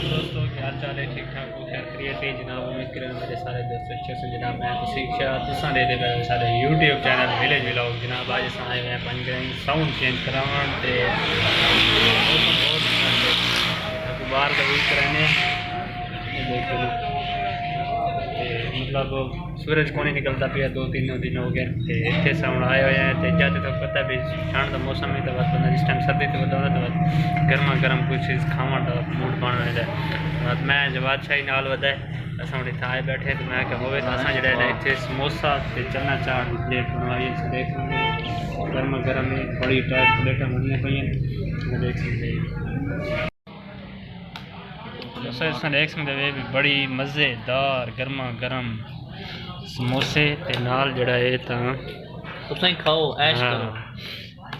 दोस्तों क्या हाल चाल है, ठीक ठाक हो, खैर खैरियत है जनाब। उम्मीद करें मेरे सारे दोस्त अच्छे से जनाब। मैं तुसा दे दे सारे यूट्यूब चैनल विलेज व्लॉग जनाब। आज अस आए हुए हैं पंज साउंड चेंज करावन ते बाहर का यूज कराने मतलब सूरज को नहीं निकलता पिया, 2-3 दिन हो गए तो इतने साउंड आए हुए हैं। तो जाते तो पता भी ठंड का मौसम ही तो बस बंदा जिस टाइम सर्दी तो बता तो गर्मा गर्म कुछ चीज़ खावा तो मूड बन रहा है। मैं जवाब शाही नाल वधा अस हम इतना आए बैठे तो मैं हो तो असा जो इतने समोसा तो चना चाट की प्लेट बनवाई देख सकते गर्मा गर्म बड़ी टाइट प्लेटा बननी पे देख सकते देख सकते भी बड़ी मज़ेदार गर्मा गर्म समोसे ते नाल जड़ा है तुम खाओ ऐश करो।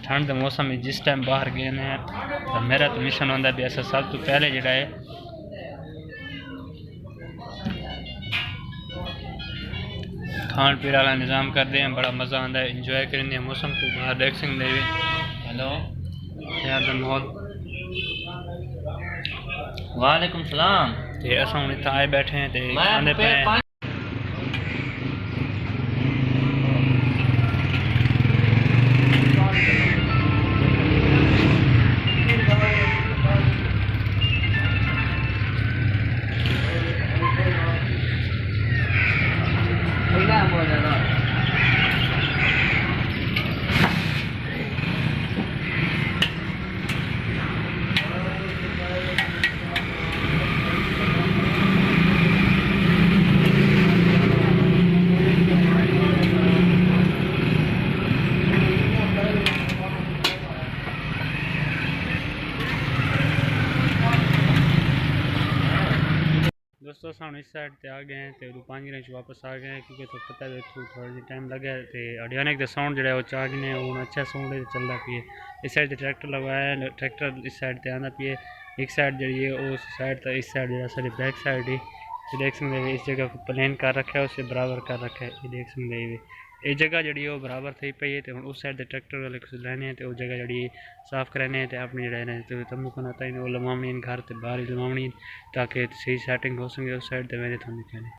ठंड के मौसम में जिस टाइम बाहर गए हैं तो मेरा तो मिशन होता भी ऐसा सब तो पहले जड़ा है खान पीने वाला निज़ाम करते हैं। बड़ा मज़ा आता है, इंजॉय करेंगे मौसम को बाहर देख सकते हैं। हेलो यार माहौल वालेकुम सलाम। तो अस हम इतना आए बैठे हैं तो खाने पे दोस्तों हम इस साइड पे आ गए हैं तो 5 दिन वापस आ गए हैं क्योंकि तो पता है थोड़ा जी टाइम लगे तो हरियाणा का साउंड जो है वो चार्ज ने हूँ अच्छा साउंड चलता पिए। इस साइड ट्रैक्टर लगवाया है, ट्रैक्टर इस साइड पे आना पिए। एक साइड जी है उस साइड तो इस साइड जो सारी बैक साइड ही देख सकते हैं। इस जगह प्लेन कर रखा है उसे बराबर कर रखा है, ये देख सकते हैं। ये जगह जी वो बराबर थी पई है तो उस साइड ट्रैक्टर वाले कुछ लेने हैं तो वो जगह जी साफ कराने तो अपनी जड़े तो तम्बू को आता ही वो लमावनी घर तो बाहर ही लमावनी ताकि सही सेटिंग हो सके उस साइड तो मैंने थोड़ी कहने।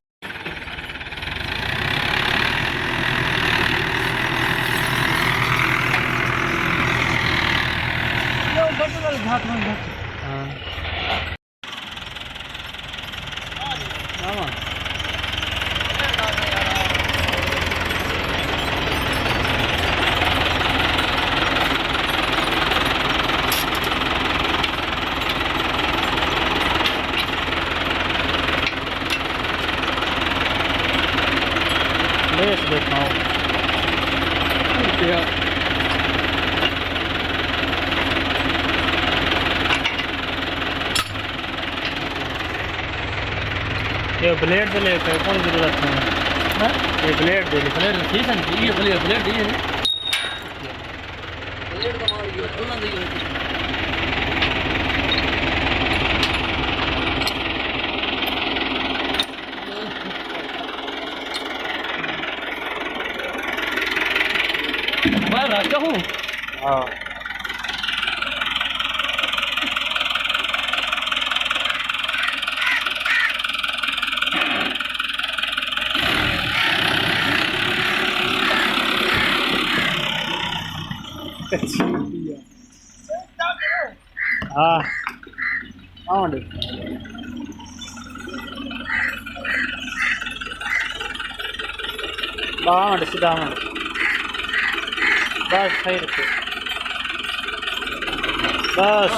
ये ब्लेड दे ले कौन जरूरत है ये ब्लेड दे ले ब्लेड ठीक है ये ब्लेड दी है ब्लेड का मार ये दोनों दी है मैं राजा हूं। हां हाँ आउंड बाउंड सीधा बस सही रखो बस।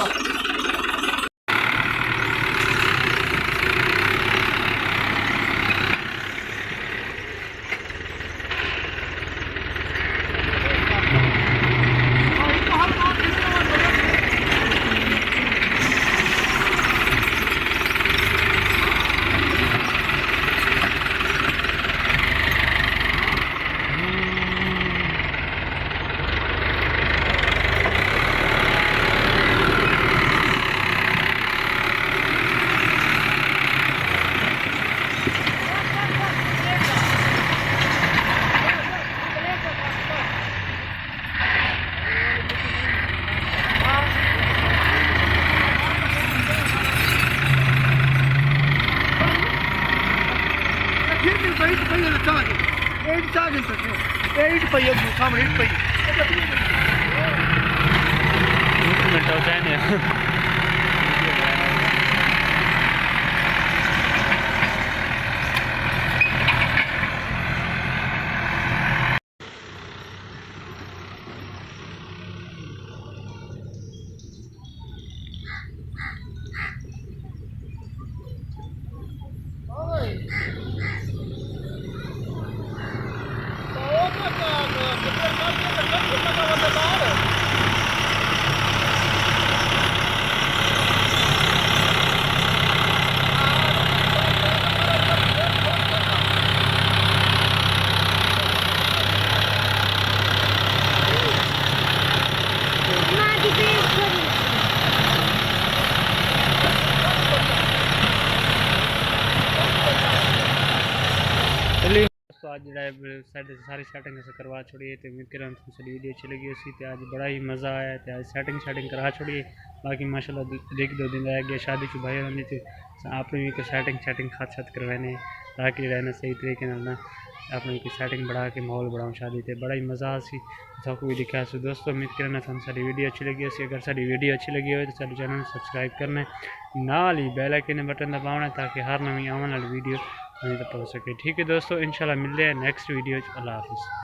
आज सारी सैटिंग करवा छोड़िए तो उम्मीद करें सारी वीडियो अच्छी लगी उसी तो आज बड़ा ही मज़ा आया तो आज सैटिंग करा छोड़िए बाकी माशाल्लाह एक दो दिन रह गया शादी च भाई होनी तो आपने भी कोई सैटिंग खात करवाने ताकि रहना सही तरीके ना अपनी कोई सैटिंग बढ़ा के माहौल बढ़ाऊँ शादी तो बड़ा ही मज़ा सी सबको भी दिखा सो दोस्तों उम्मीद करना थानू सारी वीडियो अच्छी लगी उसी अगर सारी वीडियो अच्छी लगी हो तो सारे चैनल सब्सक्राइब करना नाल ही बेल आइकन बटन दबाना ताकि हर नवी आने वाली वीडियो तक पहुँच सके ठीक है दोस्तों इंशाल्लाह मिलते हैं नेक्स्ट वीडियो अल्लाह हाफिज़।